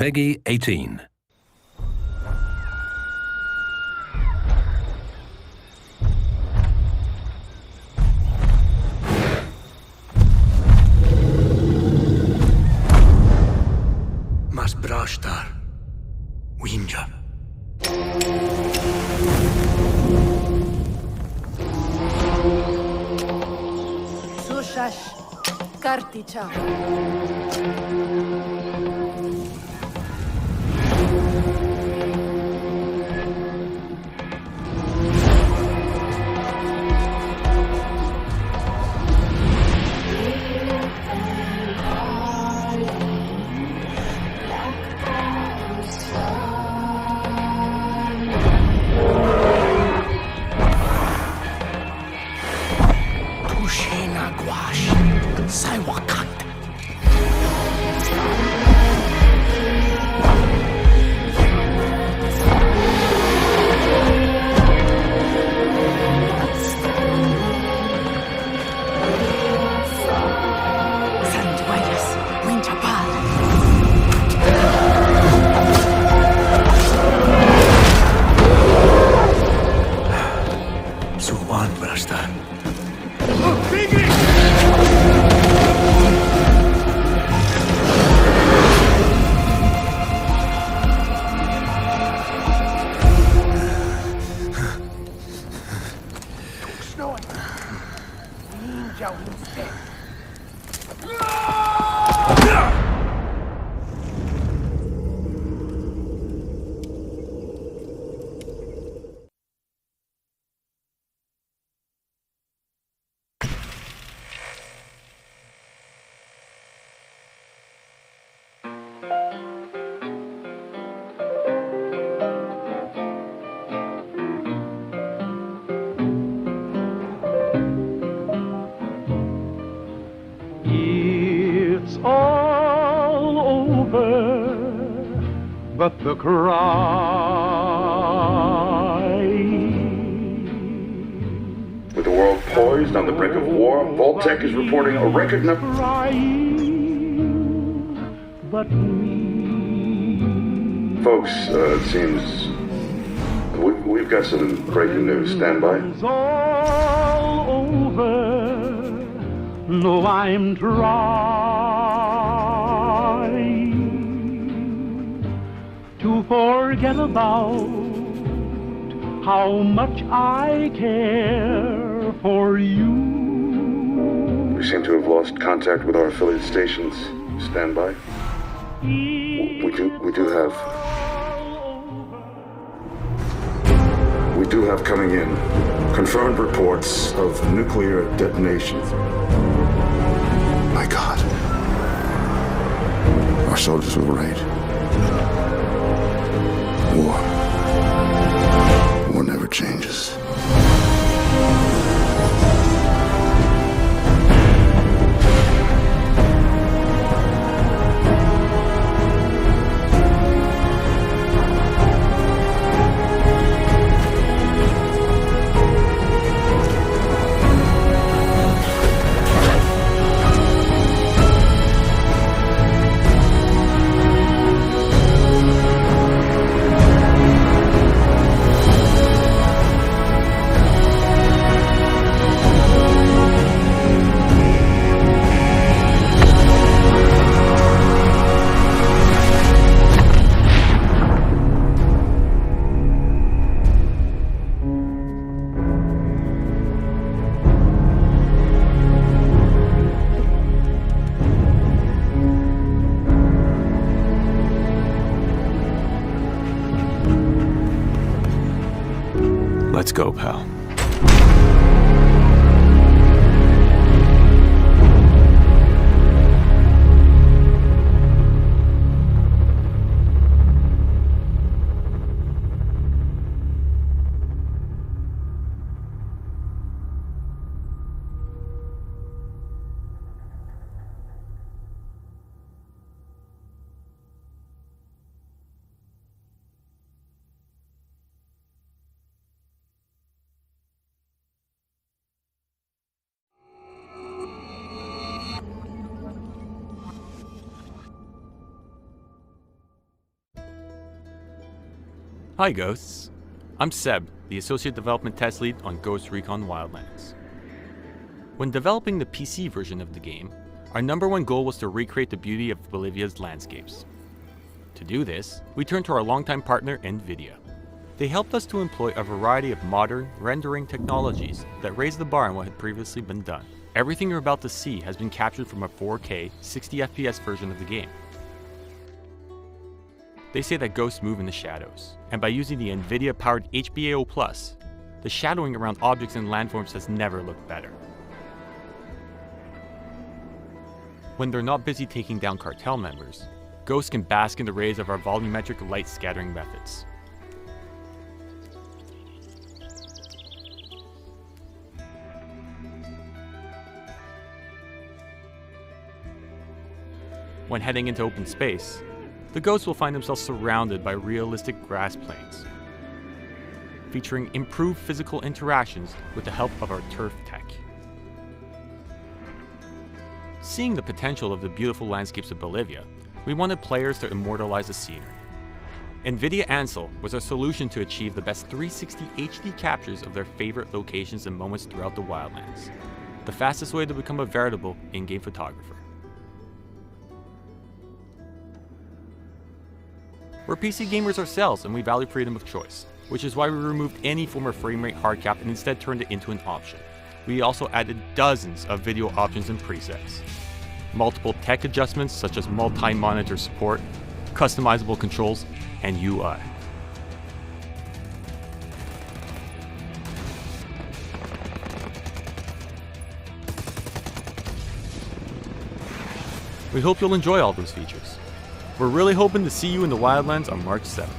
Peggy 18. Mas brashtar. Winja. Sushash. Karticha. Tushina gwash. Saiwakant. Sanduayas. Winchapal. Suwan brashtar. It's all over, but the cry. With the world poised on the brink of war, Vault-Tec is reporting a record number. Crying, but me. Folks, it seems we've got some breaking news. Stand by. It's all over. No, I'm trying to forget about how much I care for you. We seem to have lost contact with our affiliate stations. Stand by. We do have coming in confirmed reports of nuclear detonations. My God. Our soldiers were right. War never changes. Let's go, pal. Hi Ghosts, I'm Seb, the Associate Development Test Lead on Ghost Recon Wildlands. When developing the PC version of the game, our number one goal was to recreate the beauty of Bolivia's landscapes. To do this, we turned to our longtime partner NVIDIA. They helped us to employ a variety of modern, rendering technologies that raised the bar on what had previously been done. Everything you're about to see has been captured from a 4K, 60 FPS version of the game. They say that ghosts move in the shadows, and by using the NVIDIA-powered HBAO+, the shadowing around objects and landforms has never looked better. When they're not busy taking down cartel members, ghosts can bask in the rays of our volumetric light scattering methods. When heading into open space, the ghosts will find themselves surrounded by realistic grass plains, featuring improved physical interactions with the help of our turf tech. Seeing the potential of the beautiful landscapes of Bolivia, we wanted players to immortalize the scenery. NVIDIA Ansel was our solution to achieve the best 360 HD captures of their favorite locations and moments throughout the wildlands, the fastest way to become a veritable in-game photographer. We're PC gamers ourselves and we value freedom of choice, which is why we removed any form of frame rate hard cap and instead turned it into an option. We also added dozens of video options and presets, multiple tech adjustments such as multi-monitor support, customizable controls, and UI. We hope you'll enjoy all those features. We're really hoping to see you in the Wildlands on March 7th.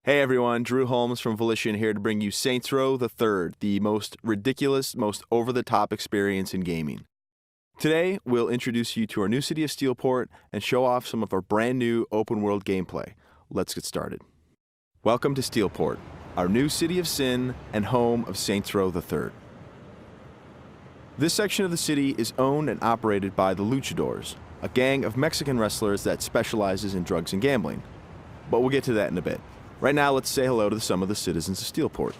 Hey everyone, Drew Holmes from Volition here to bring you Saints Row the Third, the most ridiculous, most over-the-top experience in gaming. Today, we'll introduce you to our new city of Steelport and show off some of our brand new open-world gameplay. Let's get started. Welcome to Steelport, our new city of sin and home of Saints Row the Third. This section of the city is owned and operated by the Luchadors, a gang of Mexican wrestlers that specializes in drugs and gambling. But we'll get to that in a bit. Right now, let's say hello to some of the citizens of Steelport.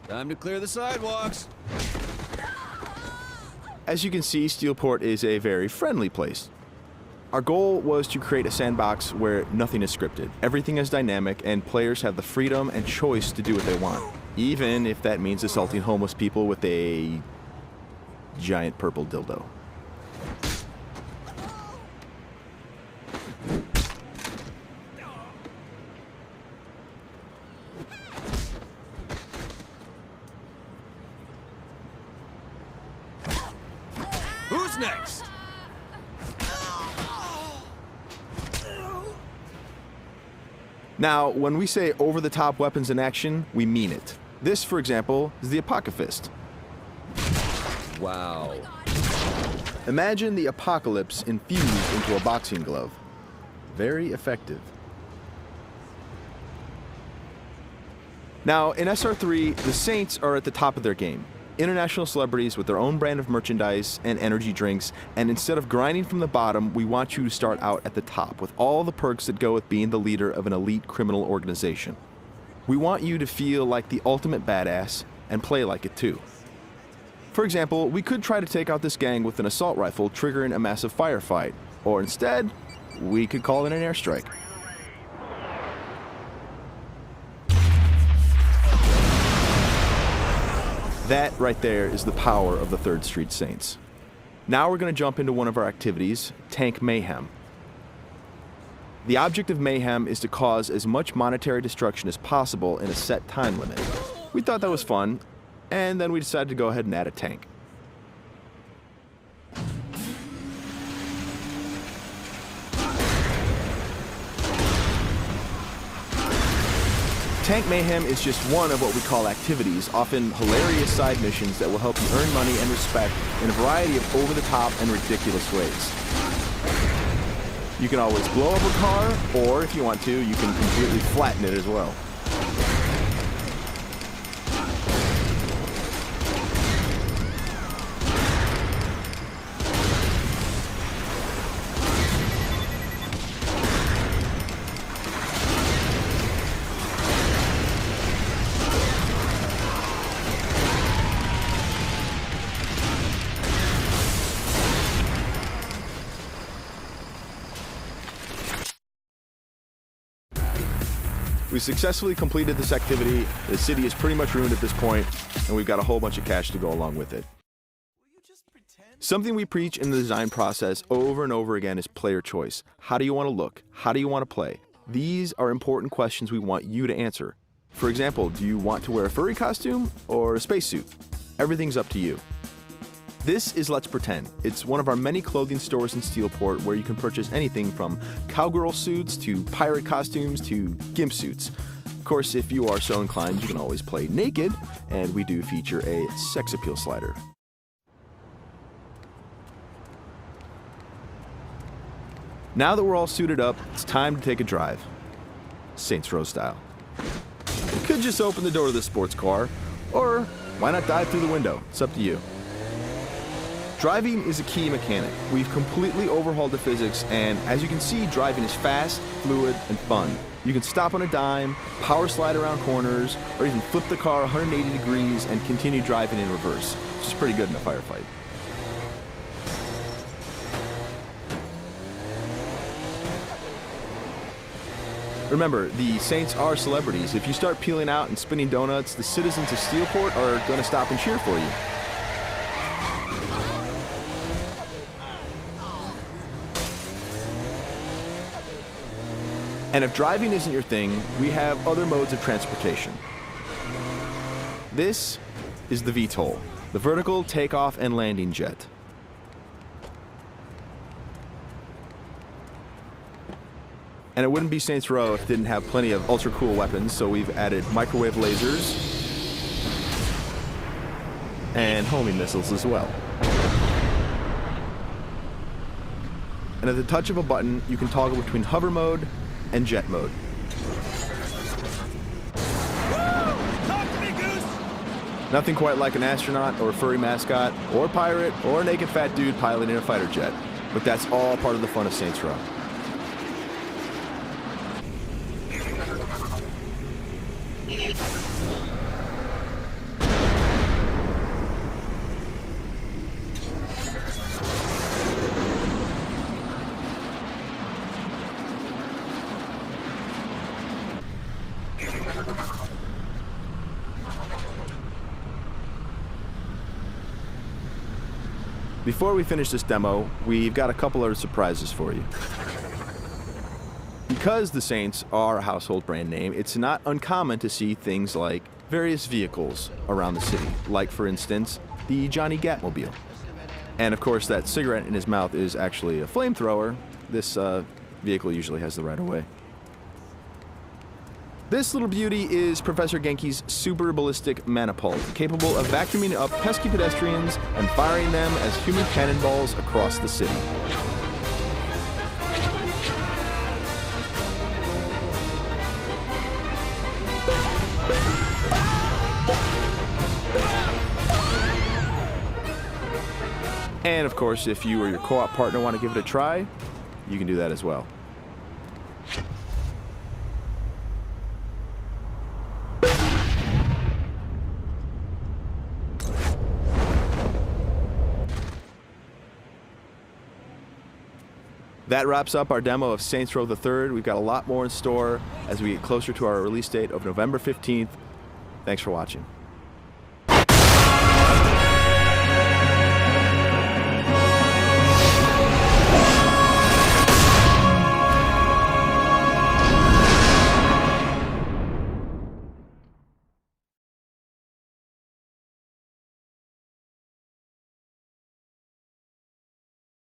Time to clear the sidewalks. As you can see, Steelport is a very friendly place. Our goal was to create a sandbox where nothing is scripted. Everything is dynamic, and players have the freedom and choice to do what they want, even if that means assaulting homeless people with a giant purple dildo. Who's next? Now, when we say over-the-top weapons in action, we mean it. This, for example, is the Apocafist. Wow. Imagine the apocalypse infused into a boxing glove. Very effective. Now, in SR3, the Saints are at the top of their game. International celebrities with their own brand of merchandise and energy drinks, and instead of grinding from the bottom, we want you to start out at the top with all the perks that go with being the leader of an elite criminal organization. We want you to feel like the ultimate badass and play like it too. For example, we could try to take out this gang with an assault rifle triggering a massive firefight, or instead, we could call it an airstrike. That right there is the power of the 3rd Street Saints. Now we're going to jump into one of our activities, Tank Mayhem. The object of Mayhem is to cause as much monetary destruction as possible in a set time limit. We thought that was fun, and then we decided to go ahead and add a tank. Tank Mayhem is just one of what we call activities, often hilarious side missions that will help you earn money and respect in a variety of over-the-top and ridiculous ways. You can always blow up a car, or if you want to, you can completely flatten it as well. We successfully completed this activity. The city is pretty much ruined at this point, and we've got a whole bunch of cash to go along with it. Something we preach in the design process over and over again is player choice. How do you want to look? How do you want to play? These are important questions we want you to answer. For example, do you want to wear a furry costume or a spacesuit? Everything's up to you. This is Let's Pretend. It's one of our many clothing stores in Steelport where you can purchase anything from cowgirl suits to pirate costumes to gimp suits. Of course, if you are so inclined, you can always play naked, and we do feature a sex appeal slider. Now that we're all suited up, it's time to take a drive. Saints Row style. You could just open the door to the sports car, or why not dive through the window? It's up to you. Driving is a key mechanic. We've completely overhauled the physics, and as you can see, driving is fast, fluid, and fun. You can stop on a dime, power slide around corners, or even flip the car 180 degrees and continue driving in reverse, which is pretty good in a firefight. Remember, the Saints are celebrities. If you start peeling out and spinning donuts, the citizens of Steelport are going to stop and cheer for you. And if driving isn't your thing, we have other modes of transportation. This is the VTOL. the vertical takeoff and landing jet. And it wouldn't be Saints Row if it didn't have plenty of ultra cool weapons, so we've added microwave lasers and homing missiles as well. And at the touch of a button, you can toggle between hover mode and jet mode. Talk to me, Goose! Nothing quite like an astronaut or a furry mascot or pirate or a naked fat dude piloting a fighter jet, but that's all part of the fun of Saints Row. Before we finish this demo, we've got a couple other surprises for you. Because the Saints are a household brand name, it's not uncommon to see things like various vehicles around the city, like, for instance, the Johnny Gatmobile. And of course, that cigarette in his mouth is actually a flamethrower. This vehicle usually has the right of way. This little beauty is Professor Genki's super ballistic manipult, capable of vacuuming up pesky pedestrians and firing them as human cannonballs across the city. And of course, if you or your co-op partner want to give it a try, you can do that as well. That wraps up our demo of Saints Row the Third. We've got a lot more in store as we get closer to our release date of November 15th. Thanks for watching.